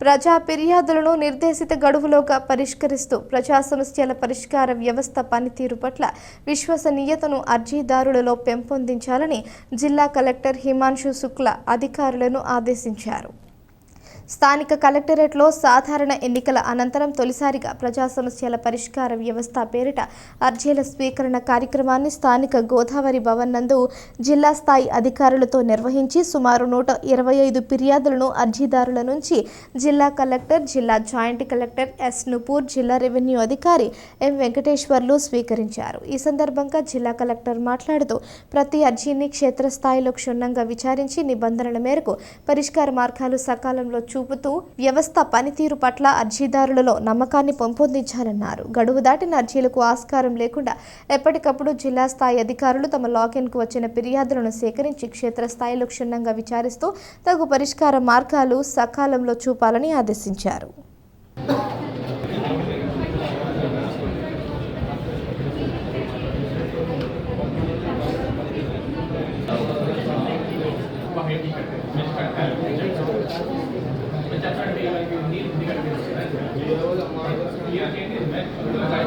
ప్రజా ఫిర్యాదులను నిర్దేశిత గడువులోగా పరిష్కరిస్తూ ప్రజా సమస్యల పరిష్కార వ్యవస్థ పనితీరు పట్ల విశ్వసనీయతను అర్జీదారులలో పెంపొందించాలని జిల్లా కలెక్టర్ హిమాంశు శుక్లా అధికారులను ఆదేశించారు. స్థానిక కలెక్టరేట్లో సాధారణ ఎన్నికల అనంతరం తొలిసారిగా ప్రజా సమస్యల పరిష్కార వ్యవస్థ పేరిట అర్జీల స్వీకరణ కార్యక్రమాన్ని స్థానిక గోదావరి భవన్ నందు జిల్లా స్థాయి అధికారులతో నిర్వహించి సుమారు 125 ఫిర్యాదులను అర్జీదారుల నుంచి జిల్లా కలెక్టర్, జిల్లా జాయింట్ కలెక్టర్ ఎస్ నుపూర్, జిల్లా రెవెన్యూ అధికారి ఎం వెంకటేశ్వర్లు స్వీకరించారు. ఈ సందర్భంగా జిల్లా కలెక్టర్ మాట్లాడుతూ ప్రతి అర్జీని క్షేత్రస్థాయిలో క్షుణ్ణంగా విచారించి నిబంధనల మేరకు పరిష్కార మార్గాలు సకాలంలో చూపుతూ వ్యవస్థ పనితీరు పట్ల అర్జీదారులలో నమ్మకాన్ని పెంపొందించాలన్నారు. గడువు దాటిన అర్జీలకు ఆస్కారం లేకుండా ఎప్పటికప్పుడు జిల్లా స్థాయి అధికారులు తమ లాగిన్కు వచ్చిన ఫిర్యాదులను సేకరించి క్షేత్రస్థాయిలో క్షుణ్ణంగా విచారిస్తూ తగు పరిష్కార మార్గాలు సకాలంలో చూపాలని ఆదేశించారు. Gracias.